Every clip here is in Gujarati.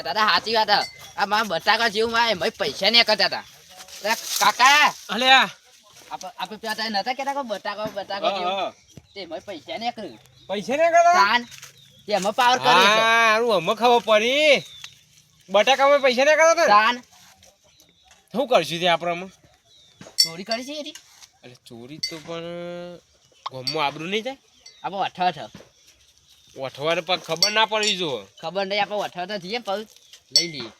દાદા સાચી વાત હે. આ મારા બટાકા જેવું માં એમાં પૈસા નહીં કરતા હતા. કાકા અલ્યા આપણે પેલા નતા કેતા કે બટાકા જેવું તે એમાં પૈસા નહીં કર્યું. પૈસા ને કરો તાન તે એમાં પાવર કરી છે. હારું અમે ખબર પડી બટાકામાં પૈસા ને કરો તાન શું કરશું તે આપણે ચોરી કરી છે એની. અરે ચોરી તો પણ ગમમાં આબરું નહીં જાય આપણે અઠ અઠવાડિયે પણ ખબર ના પડી જો ખબર નહીં આપણે અઠ જઈએ પછી લઈ લઈએ.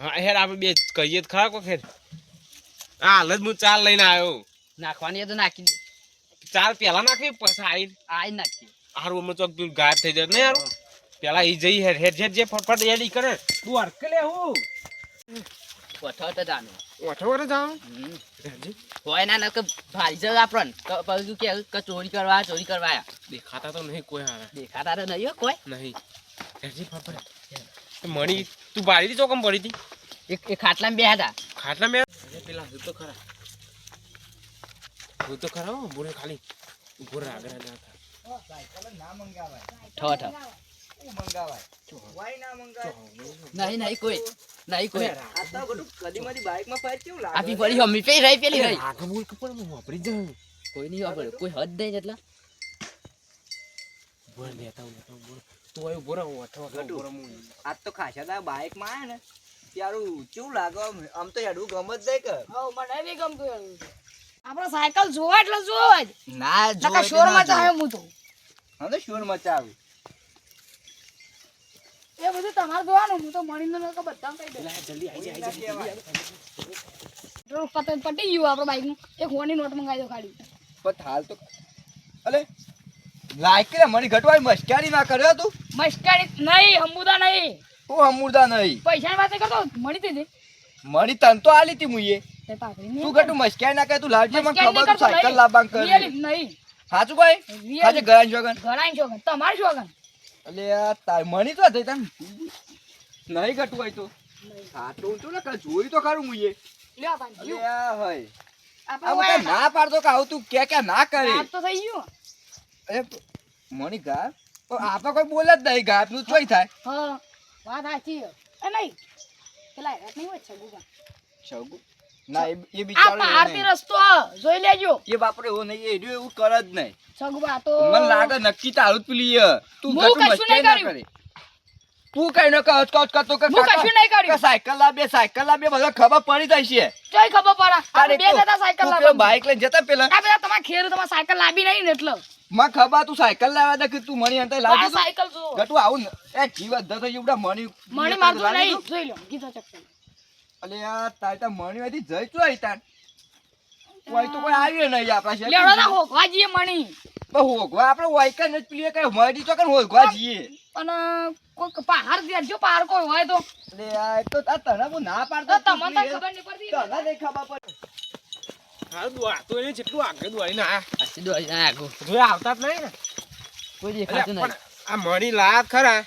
હા હેર આપણે બે કહીએ તો ખરા કો ખેર હા હાલ જ હું ચાલ લઈને આવ્યો નાખવાની એ તો નાખી દે. ચાલ પેલા નાખી પછી આઈ નાખી હારું અમે ચોક તું ગાયબ થઈ જાય ને યાર પેલા ઈ જઈ હેર હેર જે ફટફટ એડી કરે તું અડકલે હું અઠ જાનું અઠવાડિયે જાઉં હોય ના કે ભાઈ જશે આપણને પછી કે ચોરી કરવા આયા. દેખાતા તો નહીં કોઈ હારા દેખાતા તો નહીં હો કોઈ. નહીં હેરજી ફટફટ મણી તું બારી દી ચોકમ પડી હતી એ ખાટલામાં બેહ્યા હતા. ખાટલા મેં પેલા હું તો ખરા હો બોલે ખાલી ઉભો રહે આગળ આગળ નહીં કોઈ આપી પડી હમી પે રહી પેલી રહી આગળ બોલ કપડ હું વાપરી જાઉં કોઈ નહીં વાપરે કોઈ હદ નહીં એટલે બોલ લેતા બોલ તું આયો બોરા હું અઠવા બોરા હું આજ તો ખાસા તા બાઇક માં આયા ને ત્યારું કેવું લાગે આમ તો હેડું ગમ જ જાય કે મને બી ગમતું આપણે સાયકલ જોવા એટલે જોવા જ ના નકા શોર માં ચાહે હું તો હા તો શોર મચાવે એ બધું તમારે જોવાનું હું તો મણીનો નકા બધા કહી દે જલ્દી આવી જો પટી ગયું આપણે બાઈક નું એક હોની નોટ મંગાવી દો ખાલી પણ હાલ તો અલે લાઈક રે મણી ઘટવાય મસ્કારી ના કર્યો તું મસ્કાડી નહીં હમુદા નહીં હું હમુરદા નહીં પૈસાની વાત કરતો મળી હતી મણી તન તો આલી તી મુઈએ તે પાકડી તું ઘટું મસ્કારી ના કરે તું લાલજી મને ખબર તું સાયકલ લાબાંગ કરી નહીં સાચું ભાઈ ખાજે ગરાન જોગન ઘણાઈ શોગન તમારે શોગન અલે આ તાર મણી તો થઈ તને નહીં ઘટવાય તો સાચું તું ને કાલ જોઈ તો ખરું મુઈએ લ્યો ભાઈ અલે આ હોય આપણે આ ના પાડતો કે આવું તું કે ના કરે વાત તો થઈ ગયું અરે મણી ગા આપા કોઈ બોલે જ નહીં ગાત નું ચોઈ થાય હા વાત સાચી એ નહીં પેલા રાત નહીં હોય છગુબા શગુ ના એ આ બિચારો પહાડથી રસ્તો જોઈ લેજો એ બાપરે એવો નહીં એ એવું કરે જ નહીં છગુબા તો મને લાગે નક્કી તારું જ પેલી તું હું ઘટું કશું મસ્તી નહીં ના કર્યું. કરે તું કઈ ન કચ કરતો કે હું કશું નહીં કર્યું. સાયકલ લાવે બધા ખબર પડી જાય છે જોઈ ખબર પડે આપણે બે જતા સાયકલ તું પેલો લાવવા બાઈક લઈને જતા પેલા આ બધા તમારા ખેર તમારા સાયકલ લાવી નહીં ને એટલે માં ખબર તું સાયકલ લાવ્યા દે કે તું મણી અંતે આ લાવજો સાયકલ જો ઘટું આવું એ જીવત દતો એવડા મણી મણી મારતો નહીં જોઈ લો ગીતા ચક્કર અલે આ તાતા મણી માંથી જઈ તો આઈ તાન કોઈ તો કોઈ આવ્યો નહીં આપણા છે લેડો ના હોકવા જઈએ મણી હોગવા આપણે વાયકા ને પેલી કઈ મળી તો કઈ હોગવા જઈએ અને કોઈ પહાડ દેજો પહાડ કોઈ હોય તો એટલે આ તો આ તને હું ના પાડતો તો તમને તો ખબર નહીં પડતી તને નહીં ખબર પડે હા દુઆ તો એને જેટલું આગળ દુઆઈને આયા આથી દોડી ના આગો જોઈ આવતા જ નહીં ને કોઈ દેખાતું અલ્યા, નહીં. પણ આ મણી લાત ખરા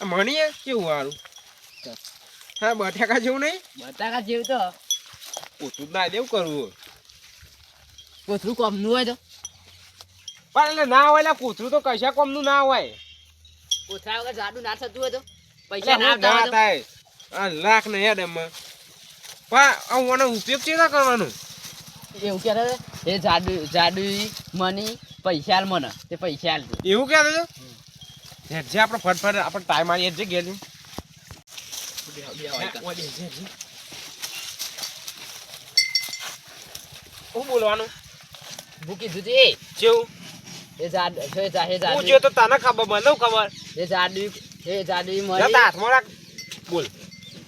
આ મણી એ કેવું વાળું હા બટાકા જેવું નહીં બટાકા જેવું તો પોતું ના દેવું કરવું કોથરું કોમનું હોય તો પણ એટલે ના હોય એટલે કોથરું તો કશા કોમનું ના હોય કોથરા વગર જાડું ના થતું હોય તો એટલે પૈસા હું ના આવતા ના હોય તો થાય આ લાખ ને હેડ એમાં પણ આનો ઉપયોગ કેવા કરવાનો એવું કહેતા હતા, એ જાડુ મની પૈસા આલ મને તે પૈસા આલ તું. એવું કહેતો છો જે આપણે ફટફટ આપણે ટાઈમ આવીએ જે ગયેલું શું બોલવાનું હું કીધું તી, જેવું એ જાડુ હું જે તો તને ખબર મને ખબર એ જાડુ મની જતા હાથમાં રાખ બોલ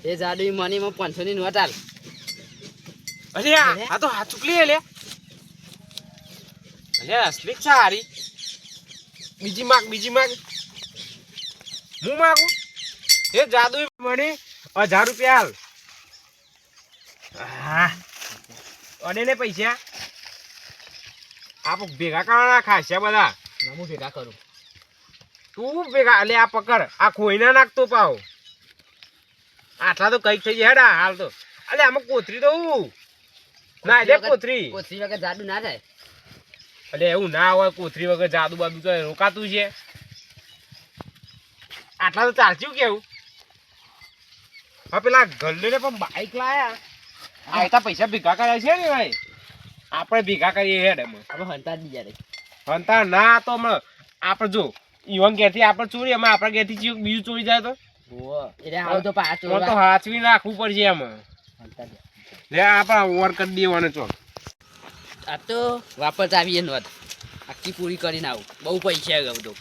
એ જાડુ મની માં 500 ની નોટ આલ. અરે આ તો હાથ ચૂકલી લે અરે અસલી જ સારી બીજી માગ હું માગું એ જાદુ મણી 1000 રૂપિયા હાલ અને ને પૈસા આપ ભેગા કરવાના ખાસ્યા બધા હું ભેગા કરું. તું ભેગા એટલે આ પકડ આ ખોઈને નાખતો પાવ આટલા તો કઈક થઈ જાય હેડા હાલ તો અલે આમાં કોથરી તો ના એટલે કોથરી કોથરી વગર જાડુ ના થાય. એટલે એવું ના હોય કોથરી વગર જાદુ બાદુ તો રોકાતું છે આટલા તો ચાલશું કેવું હા પેલા ગલ્લે પણ બાઈક લાયા આયતા પૈસા ભેગા કર્યા છે ને ભાઈ આપણે ભેગા કરીએ હેડ એમ હવે હંતા જ નહીં યાર હંતા ના તો હમણાં આપણે જો ઈવન ઘેરથી આપણે ચોરી અમે આપણા ઘેરથી બીજું ચોરી જાય તો એટલે આવું તો પાછો તો હાચવી રાખવું પડશે એમ લે આપણે ઓવર કરી દેવાનું છો આ તો વાપસ આવીએ નોંધ આખી પૂરી કરીને આવું બહુ પૈસા ગયું તો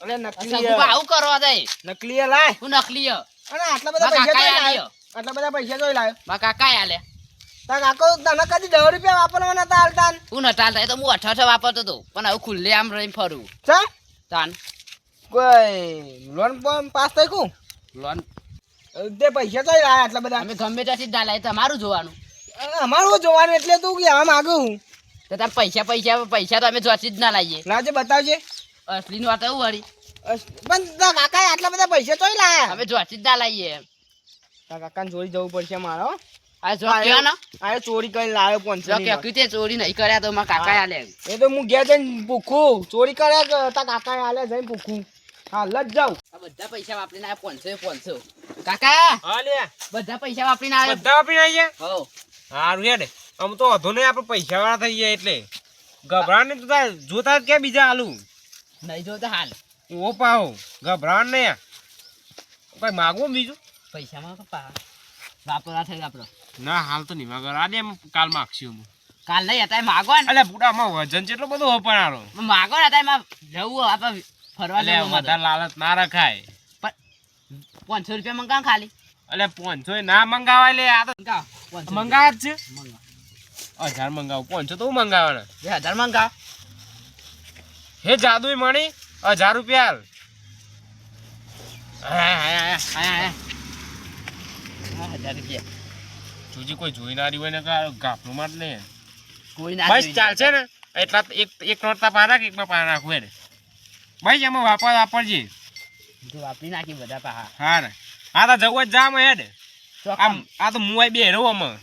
અને આવું કરવા દે નકલી લાય હું નકલી અને આટલા બધા પૈસા જોઈ લાયો આટલા બધા પૈસા જોઈ લાયો મારા કાકા આલે તાર કાકો તને કદી 10 રૂપિયા વાપરવાના તા હાલતા હું નટાલ થાય તો હું 18 વાપરતો હતો પણ હવે ખુલ્લે આમ રહીને ફરું ચા તાન કોઈ લોન પાસ થઈ કુ લોન તે પૈસા જોઈ લાયા આટલા બધા અમે ગમે ત્યાંથી જ ડાલાય તમારું જોવાનું અમારું જોવાનું એટલે તું કે આમ આગળ હું તો તાર પૈસા તો અમે જોથી જ ના લાવીએ લાજે બતાવજે અસલીની વાત એવું વળી પણ તાર કાકાએ આટલા બધા પૈસા જોઈ લાયા અમે જોથી જ ના લાવીએ તાર કાકાને ચોરી જવું પડશે મારો આ જો કહેવાનો આ ચોરી કરીને લાવ્યો 500 જો કે તે ચોરી નહીં કર્યા તો મારા કાકા આલે એ તો હું ઘેર જઈને ભૂખું ચોરી કર્યા કે તાર કાકાએ આલે જઈને ભૂખું હાલ જ જાઉં આ બધા પૈસા વાપરીને આવ્યા 500 કાકા હા લે બધા પૈસા વાપરીને આવ્યા બધા વાપરીને આવી ગયા હો સારું હેડ આમ તો વધુ નહીં આપણે પૈસા વાળા થઈ ગયા એટલે ગભરાણ ને તું જોતા જ ક્યાં બીજા આલુ નહીં જોતો હાલ ઓ પાહો ગભરાણ ને કઈ માગવું બીજું પૈસામાં પપ્પા વાપરવા થઈ આપણો ના હાલ તો નહીં માગર આ દે કાલ માગશું હું કાલ નહીં હતા માગો ને અલ્યા બુડામાં વજન કેટલો બધો હોપણારો માગો ને હતા એમાં જવું આપણે ફરવા અલ્યા જવું વધારે લાલચ ના રખાય 500 રૂપિયા મંગાવ ખાલી અલ્યા 500 ના મંગાવાય લે આ તો મંગાવ 500 મંગાવ જ છે મંગાવ 1000 મંગાવ 500 તો હું મંગાવવાના 2000 મંગાવ હે જાદુઈ મણી 1000 રૂપિયા હાલ 1000 રૂપિયા તુજી કોઈ જોઈ ના રહ્યું હોય ને ગાફલું માર લે કોઈ ના બસ ચાલશે ને એટલા એક નોટતા પા રાખ એકમાં પા રાખવું હેડ ભાઈ એમાં વાપરજે જો વાપરી નાખી બધા પાહા હા ને આ તો જવું જ જામ હેડ ચોખ્ખા. આમ આ તો મુઆઈ બે રહો આમાં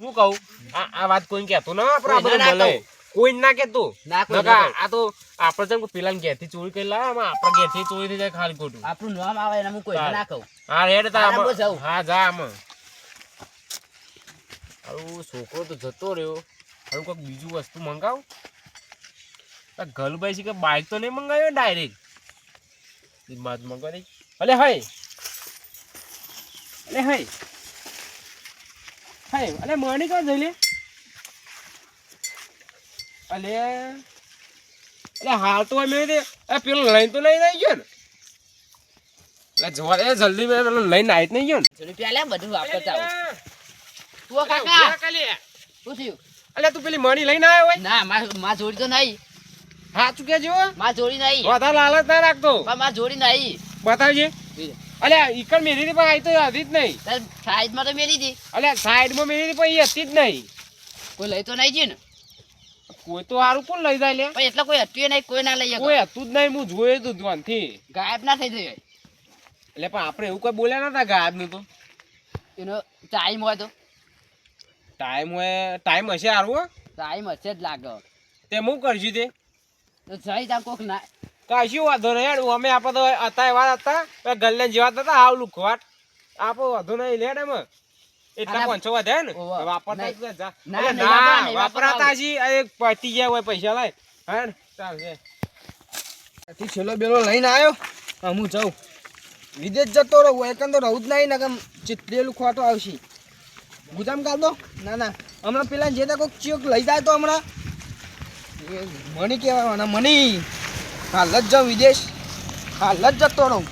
હું કહું આ વાત કોઈ કહેતો ના આપણે કોઈને ના મળે કહું. કોઈ ના કહેતો ના કોઈ નકા ના કહું. આ તો આપણે જેમ પેલા ઘેરથી ચોરી કરી લાવે આમાં આપણા ઘેરથી ચોરી થઈ જાય ખાલી ખોટું આપણું નામ આવે એને હું કોઈ ના કહું હા હેડ તા આરામ આમાં. જાઉં. હા જા આમાં આવું છોકરો તો જતો રહ્યો હવે કોઈક બીજું વસ્તુ મંગાવ ગલભાઈ છે કે બાઈક તો નહીં મંગાવ્યો ડાયરેક્ટ બાદ મંગાવી અલે હય અલે હય હય અલે મણી કાં જઈ લે અલે અલે હાલ તો મેં પેલો લઈને તો લઈને આવી ગયો ને એટલે જોવા દે જલ્દી મેં પેલો લઈને આવી જ નહીં ગયો ને 100 રૂપિયા લે બધું વાપરતા આવું તું કાકા શું થયું અલે તું પેલી મણી લઈને આવ્યો હોય ના માં જોડી તો નહીં સાચું કેજો માં જોડી નહીં વધારે લાલચ ના રાખતો પણ માં જોડી નહીં બતાવજે અલે ઈકણ મેરી પણ આવી તો હતી જ નહીં તાર સાઈડમાં તો મેલી હતી અલે સાઈડમાં મેરી પણ એ હતી જ નહીં કોઈ લઈ તો નહીં જી ને કોઈ તો સારું કોણ લઈ જાય લે પણ એટલે કોઈ હતું નહીં કોઈ ના લઈ શકે કોઈ હતું જ નહીં હું જોયું તું ધ્યાનથી ગાયબ ના થઈ જાય એટલે પણ આપણે એવું કોઈ બોલ્યા નતા ગાયબ નું તો એનો ટાઈમ હોય તો ટાઈમ હશે સારું ટાઈમ હશે જ લાગે તે હું કરશું તે તો જઈ ત્યાં કોક ના કશું વાંધો નહીં હેડ અમે આપણે તો હતા એવા હતા ગલ્લે જેવા હતા હાવ લુખવાટ આપણો વાંધો નહીં લેડ એમ એટલા અને 500 વધે ને ઓવા. વાપરતા નહીં. જ જા. ના, અરે નહીં વાપરવા, ના નહીં વાપરાતા વાપરવા. છી આ એક પતી ગયા હોય પૈસા લાય હા ને ચાલશે થી છેલ્લો બેલો લઈને આવ્યો હું જાઉં વિદેશ જતો રહું એકન તો રહું જ નહીં ને કેમ ચીતરેલું ખોટો આવશે ગુજામ કાઢ દો ના હમણાં પેલા જે ત્યાં કોઈક ચીક લઈ જાય તો હમણાં મણી કહેવાના મણી હાલ જ જાઉં વિદેશ હાલ જ જતો રહું